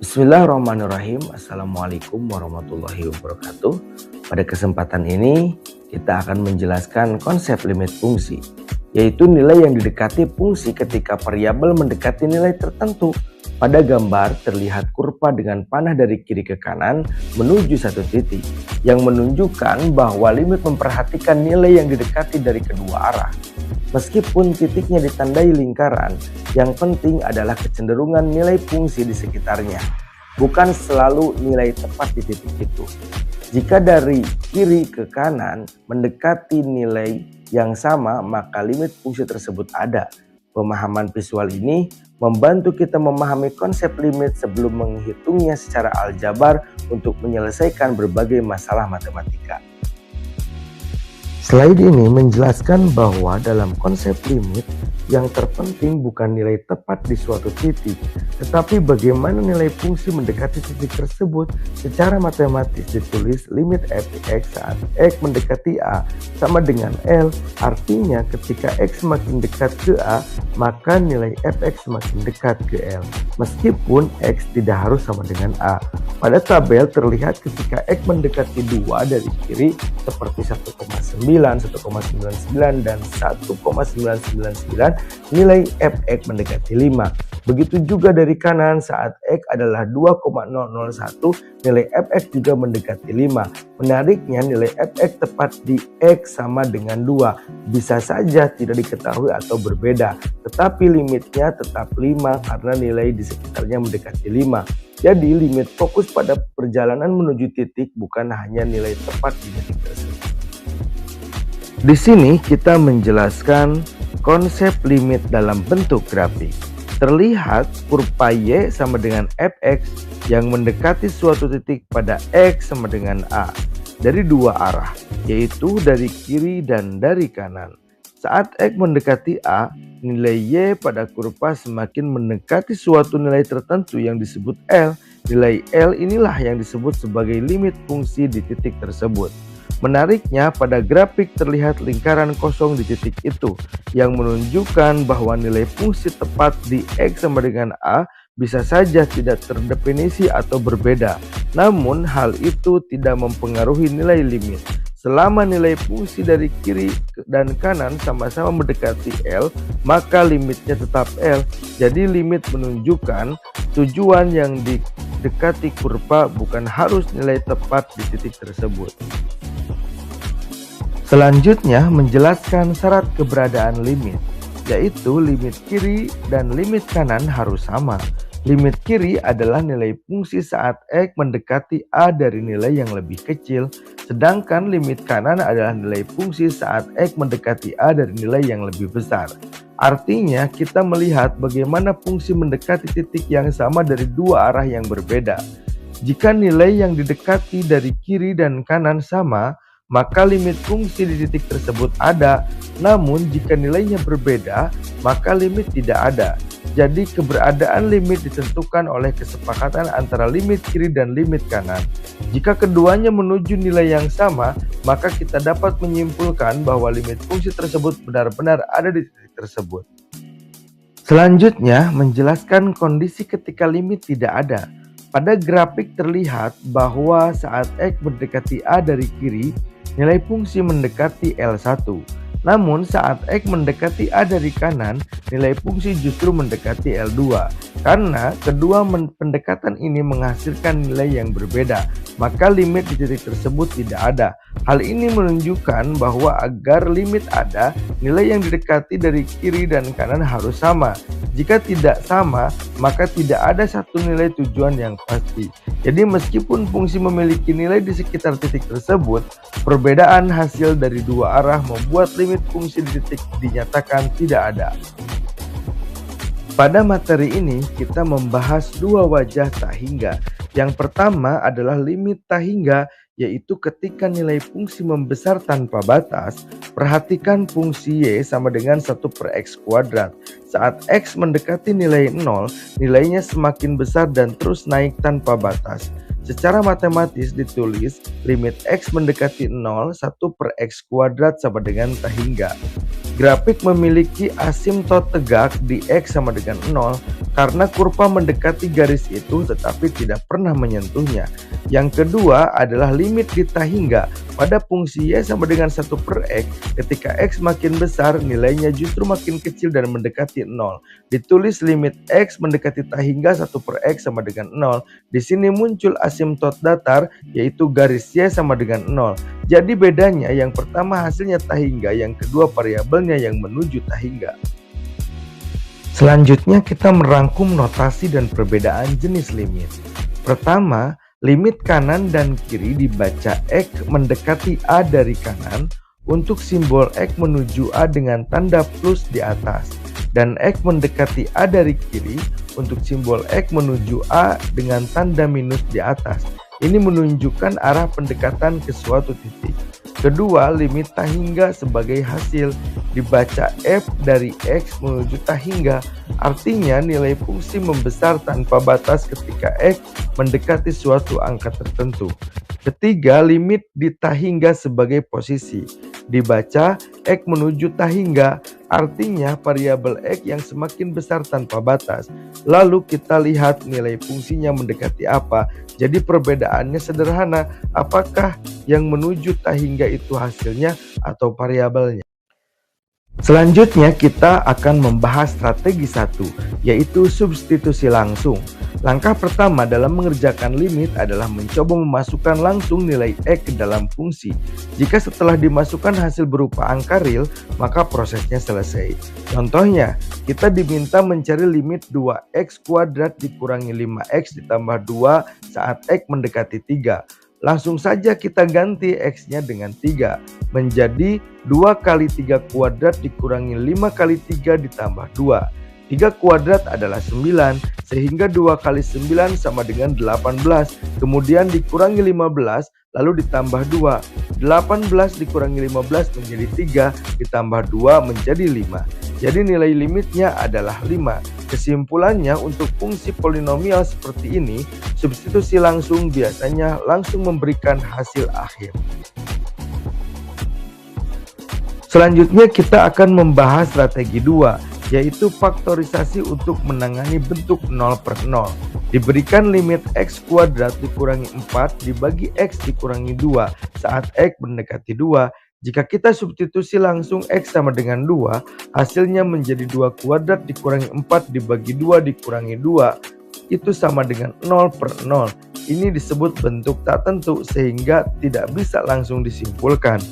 Bismillahirrahmanirrahim. Assalamualaikum warahmatullahi wabarakatuh. Pada kesempatan ini kita akan menjelaskan konsep limit fungsi, yaitu nilai yang didekati fungsi ketika variabel mendekati nilai tertentu. Pada gambar terlihat kurva dengan panah dari kiri ke kanan menuju satu titik, yang menunjukkan bahwa limit memperhatikan nilai yang didekati dari kedua arah. Meskipun titiknya ditandai lingkaran, yang penting adalah kecenderungan nilai fungsi di sekitarnya, bukan selalu nilai tepat di titik itu. Jika dari kiri ke kanan mendekati nilai yang sama, maka limit fungsi tersebut ada. Pemahaman visual ini membantu kita memahami konsep limit sebelum menghitungnya secara aljabar untuk menyelesaikan berbagai masalah matematika. Slide ini menjelaskan bahwa dalam konsep limit, yang terpenting bukan nilai tepat di suatu titik, tetapi bagaimana nilai fungsi mendekati titik tersebut. Secara matematis ditulis limit f(x) saat x mendekati a sama dengan L, artinya ketika x semakin dekat ke a, maka nilai fx semakin dekat ke L, meskipun x tidak harus sama dengan a. Pada tabel terlihat ketika x mendekati 2 dari kiri seperti 1,9, 1,99, dan 1,999, nilai fx mendekati 5. Begitu juga dari kanan saat x adalah 2,001, nilai fx juga mendekati 5. Menariknya nilai fx tepat di x sama dengan 2 bisa saja tidak diketahui atau berbeda, tetapi limitnya tetap 5 karena nilai di sekitarnya mendekati 5. Jadi limit fokus pada perjalanan menuju titik, bukan hanya nilai tepat di titik tersebut. Di sini kita menjelaskan konsep limit dalam bentuk grafik. Terlihat kurva Y sama dengan fx yang mendekati suatu titik pada x sama dengan a dari dua arah, yaitu dari kiri dan dari kanan. Saat x mendekati a, nilai y pada kurva semakin mendekati suatu nilai tertentu yang disebut L. Nilai L inilah yang disebut sebagai limit fungsi di titik tersebut. Menariknya, pada grafik terlihat lingkaran kosong di titik itu, yang menunjukkan bahwa nilai fungsi tepat di x sama dengan a bisa saja tidak terdefinisi atau berbeda. Namun, hal itu tidak mempengaruhi nilai limit. Selama nilai fungsi dari kiri dan kanan sama-sama mendekati L, maka limitnya tetap L. Jadi limit menunjukkan tujuan yang didekati kurva, bukan harus nilai tepat di titik tersebut. Selanjutnya menjelaskan syarat keberadaan limit, yaitu limit kiri dan limit kanan harus sama. Limit kiri adalah nilai fungsi saat x mendekati a dari nilai yang lebih kecil, sedangkan limit kanan adalah nilai fungsi saat x mendekati a dari nilai yang lebih besar. Artinya kita melihat bagaimana fungsi mendekati titik yang sama dari dua arah yang berbeda. Jika nilai yang didekati dari kiri dan kanan sama, maka limit fungsi di titik tersebut ada. Namun jika nilainya berbeda, maka limit tidak ada. Jadi keberadaan limit ditentukan oleh kesepakatan antara limit kiri dan limit kanan. Jika keduanya menuju nilai yang sama, maka kita dapat menyimpulkan bahwa limit fungsi tersebut benar-benar ada di titik tersebut. Selanjutnya menjelaskan kondisi ketika limit tidak ada. Pada grafik terlihat bahwa saat x mendekati a dari kiri, nilai fungsi mendekati L1. Namun saat x mendekati a dari kanan, nilai fungsi justru mendekati L2. Karena kedua pendekatan ini menghasilkan nilai yang berbeda, maka limit di titik tersebut tidak ada. Hal ini menunjukkan bahwa agar limit ada, nilai yang didekati dari kiri dan kanan harus sama. Jika tidak sama, maka tidak ada satu nilai tujuan yang pasti. Jadi meskipun fungsi memiliki nilai di sekitar titik tersebut, perbedaan hasil dari dua arah membuat limit fungsi di titik dinyatakan tidak ada. Pada materi ini kita membahas dua wajah tak hingga. Yang pertama adalah limit tak hingga, yaitu ketika nilai fungsi membesar tanpa batas. Perhatikan fungsi y sama dengan 1/x². Saat x mendekati nilai 0, nilainya semakin besar dan terus naik tanpa batas. Secara matematis ditulis limit x mendekati 0, 1/x² sama dengan tak hingga. Grafik memiliki asimtot tegak di X sama dengan 0 karena kurva mendekati garis itu tetapi tidak pernah menyentuhnya. Yang kedua adalah limit theta hingga pada fungsi Y sama dengan 1 per X. Ketika X makin besar, nilainya justru makin kecil dan mendekati 0. Ditulis limit X mendekati theta hingga 1 per X sama dengan 0. Di sini muncul asimtot datar, yaitu garis Y sama dengan 0. Jadi bedanya yang pertama hasilnya theta hingga, yang kedua variabelnya yang menuju theta hingga. Selanjutnya kita merangkum notasi dan perbedaan jenis limit. Pertama, limit kanan dan kiri dibaca X mendekati A dari kanan untuk simbol X menuju A dengan tanda plus di atas, dan X mendekati A dari kiri untuk simbol X menuju A dengan tanda minus di atas. Ini menunjukkan arah pendekatan ke suatu titik. Kedua, limit theta hingga sebagai hasil dibaca F dari X menuju theta hingga. Artinya nilai fungsi membesar tanpa batas ketika X mendekati suatu angka tertentu. Ketiga, limit di theta hingga sebagai posisi dibaca X menuju theta hingga. Artinya variabel X yang semakin besar tanpa batas. Lalu kita lihat nilai fungsinya mendekati apa. Jadi perbedaannya sederhana, apakah yang menuju theta hingga itu hasilnya atau variabelnya. Selanjutnya kita akan membahas strategi 1, yaitu substitusi langsung. Langkah pertama dalam mengerjakan limit adalah mencoba memasukkan langsung nilai X ke dalam fungsi. Jika setelah dimasukkan hasil berupa angka real, maka prosesnya selesai. Contohnya, kita diminta mencari limit 2x kuadrat dikurangi 5x ditambah 2 saat X mendekati 3. Langsung saja kita ganti X-nya dengan 3, menjadi 2 kali 3 kuadrat dikurangi 5 kali 3 ditambah 2. 3 kuadrat adalah 9, sehingga 2 kali 9 sama dengan 18, kemudian dikurangi 15, lalu ditambah 2. 18 dikurangi 15 menjadi 3, ditambah 2 menjadi 5. Jadi nilai limitnya adalah 5. Kesimpulannya, untuk fungsi polinomial seperti ini, substitusi langsung biasanya langsung memberikan hasil akhir. Selanjutnya kita akan membahas strategi 2, yaitu faktorisasi untuk menangani bentuk 0 per 0. Diberikan limit x kuadrat dikurangi 4 dibagi x dikurangi 2 saat x mendekati 2. Jika kita substitusi langsung x sama dengan 2, hasilnya menjadi 2 kuadrat dikurangi 4 dibagi 2 dikurangi 2. Itu sama dengan 0 per 0. Ini disebut bentuk tak tentu sehingga tidak bisa langsung disimpulkan.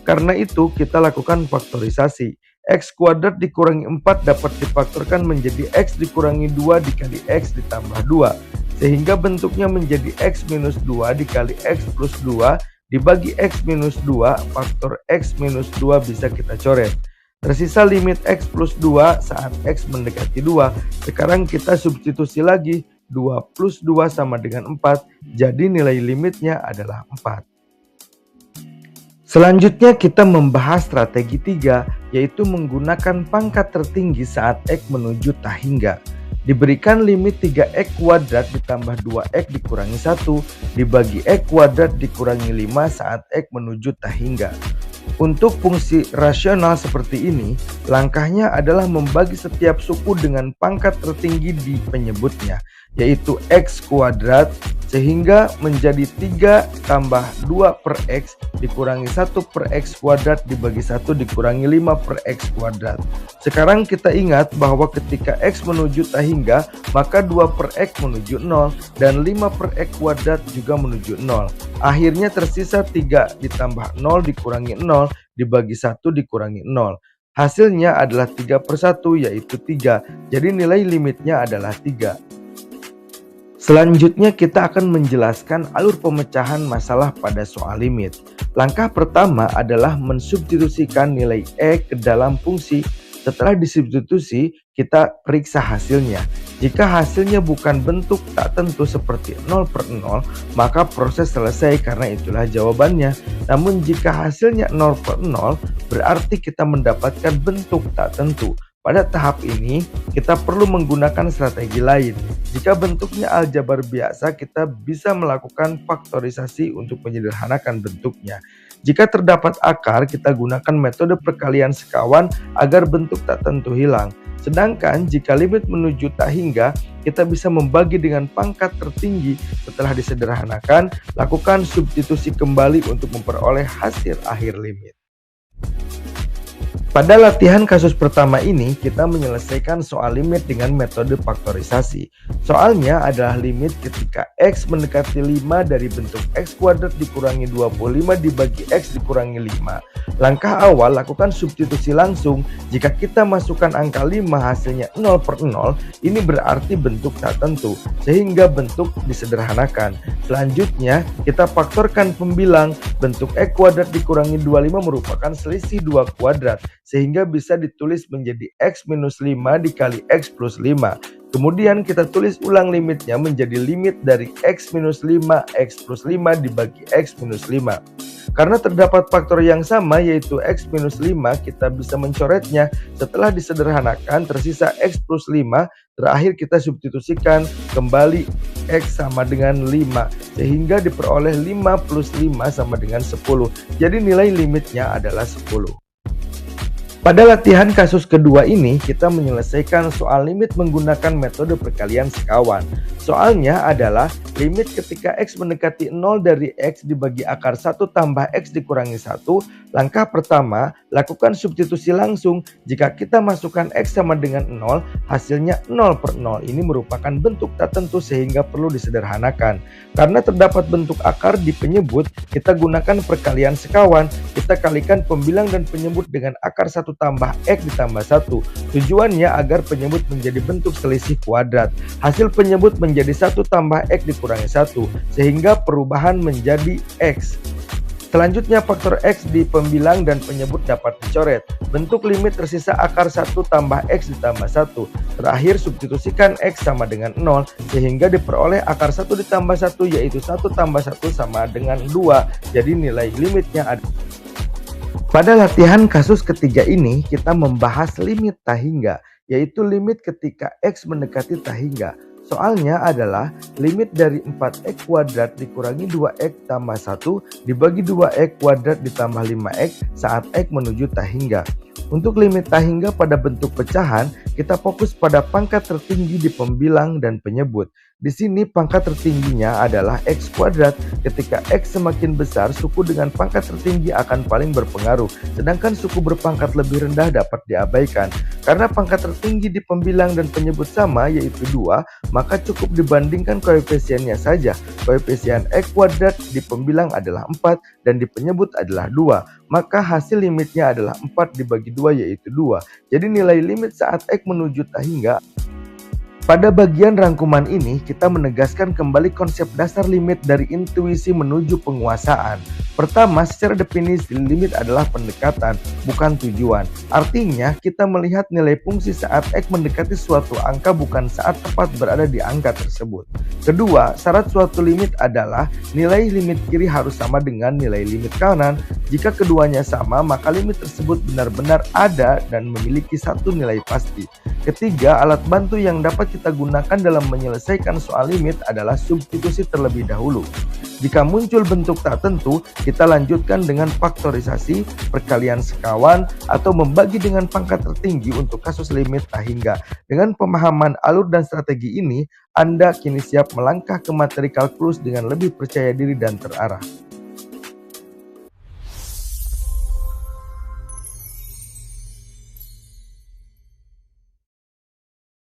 Karena itu kita lakukan faktorisasi. X kuadrat dikurangi 4 dapat difaktorkan menjadi x dikurangi 2 dikali x ditambah 2. Sehingga bentuknya menjadi x minus 2 dikali x plus 2 dibagi x minus 2, faktor x minus 2 bisa kita coret. Tersisa limit x plus 2 saat x mendekati 2. Sekarang kita substitusi lagi, 2 plus 2 sama dengan 4, jadi nilai limitnya adalah 4. Selanjutnya kita membahas strategi 3, yaitu menggunakan pangkat tertinggi saat x menuju theta hingga. Diberikan limit 3x kuadrat ditambah 2x dikurangi 1 dibagi x kuadrat dikurangi 5 saat x menuju theta hingga. Untuk fungsi rasional seperti ini, langkahnya adalah membagi setiap suku dengan pangkat tertinggi di penyebutnya, yaitu x kuadrat, sehingga menjadi 3 tambah 2 per x dikurangi 1 per x kuadrat dibagi 1 dikurangi 5 per x kuadrat. Sekarang kita ingat bahwa ketika x menuju theta hingga, maka 2 per x menuju 0 dan 5 per x kuadrat juga menuju 0. Akhirnya tersisa 3 ditambah 0 dikurangi 0 dibagi 1 dikurangi 0. Hasilnya adalah 3 per 1 yaitu 3. Jadi nilai limitnya adalah 3. Selanjutnya kita akan menjelaskan alur pemecahan masalah pada soal limit. Langkah pertama adalah mensubstitusikan nilai E ke dalam fungsi. Setelah disubstitusi, kita periksa hasilnya. Jika hasilnya bukan bentuk tak tentu seperti 0 per 0, maka proses selesai karena itulah jawabannya. Namun jika hasilnya 0 per 0, berarti kita mendapatkan bentuk tak tentu. Pada tahap ini, kita perlu menggunakan strategi lain. Jika bentuknya aljabar biasa, kita bisa melakukan faktorisasi untuk menyederhanakan bentuknya. Jika terdapat akar, kita gunakan metode perkalian sekawan agar bentuk tak tentu hilang. Sedangkan jika limit menuju tak hingga, kita bisa membagi dengan pangkat tertinggi. Setelah disederhanakan, lakukan substitusi kembali untuk memperoleh hasil akhir limit. Pada latihan kasus pertama ini, kita menyelesaikan soal limit dengan metode faktorisasi. Soalnya adalah limit ketika X mendekati 5 dari bentuk X kuadrat dikurangi 25 dibagi X dikurangi 5. Langkah awal, lakukan substitusi langsung. Jika kita masukkan angka 5 hasilnya 0/0, ini berarti bentuk tak tentu, sehingga bentuk disederhanakan. Selanjutnya, kita faktorkan pembilang. Bentuk X kuadrat dikurangi 25 merupakan selisih 2 kuadrat. Sehingga bisa ditulis menjadi X minus 5 dikali X plus 5. Kemudian kita tulis ulang limitnya menjadi limit dari X minus 5 X plus 5 dibagi X minus 5. Karena terdapat faktor yang sama yaitu X minus 5, kita bisa mencoretnya. Setelah disederhanakan tersisa X plus 5, terakhir kita substitusikan kembali X sama dengan 5, sehingga diperoleh 5 plus 5 sama dengan 10. Jadi nilai limitnya adalah 10. Pada latihan kasus kedua ini, kita menyelesaikan soal limit menggunakan metode perkalian sekawan. Soalnya adalah limit ketika X mendekati 0 dari X dibagi akar 1 tambah X dikurangi 1. Langkah pertama, lakukan substitusi langsung. Jika kita masukkan X sama dengan 0, hasilnya 0/0. Ini merupakan bentuk tak tentu sehingga perlu disederhanakan. Karena terdapat bentuk akar di penyebut, kita gunakan perkalian sekawan. Kita kalikan pembilang dan penyebut dengan akar 1 tambah X ditambah 1. Tujuannya agar penyebut menjadi bentuk selisih kuadrat. Hasil penyebut menjadi 1 tambah X dikurangi 1, sehingga perubahan menjadi X. Selanjutnya faktor X di pembilang dan penyebut dapat dicoret. Bentuk limit tersisa akar 1 tambah X ditambah 1. Terakhir substitusikan X sama dengan 0, sehingga diperoleh akar 1 ditambah 1 yaitu 1 tambah 1 sama dengan 2. Jadi nilai limitnya ada. Pada latihan kasus ketiga ini, kita membahas limit tak hingga, yaitu limit ketika X mendekati tak hingga. Soalnya adalah limit dari 4X kuadrat dikurangi 2X tambah 1 dibagi 2X kuadrat ditambah 5X saat X menuju tak hingga. Untuk limit tak hingga pada bentuk pecahan, kita fokus pada pangkat tertinggi di pembilang dan penyebut. Di sini pangkat tertingginya adalah X kuadrat. Ketika X semakin besar, suku dengan pangkat tertinggi akan paling berpengaruh. Sedangkan suku berpangkat lebih rendah dapat diabaikan. Karena pangkat tertinggi di pembilang dan penyebut sama yaitu 2, maka cukup dibandingkan koefisiennya saja. Koefisien X kuadrat di pembilang adalah 4 dan di penyebut adalah 2. Maka hasil limitnya adalah 4 dibagi 2 yaitu 2. Jadi nilai limit saat X menuju tak hingga. Pada bagian rangkuman ini, kita menegaskan kembali konsep dasar limit dari intuisi menuju penguasaan. Pertama, secara definisi limit adalah pendekatan, bukan tujuan. Artinya, kita melihat nilai fungsi saat X mendekati suatu angka bukan saat tepat berada di angka tersebut. Kedua, syarat suatu limit adalah nilai limit kiri harus sama dengan nilai limit kanan. Jika keduanya sama, maka limit tersebut benar-benar ada dan memiliki satu nilai pasti. Ketiga, alat bantu yang dapat kita gunakan dalam menyelesaikan soal limit adalah substitusi terlebih dahulu. Jika muncul bentuk tak tentu, kita lanjutkan dengan faktorisasi, perkalian sekawan, atau membagi dengan pangkat tertinggi untuk kasus limit tak hingga. Dengan pemahaman alur dan strategi ini, Anda kini siap melangkah ke materi kalkulus dengan lebih percaya diri dan terarah.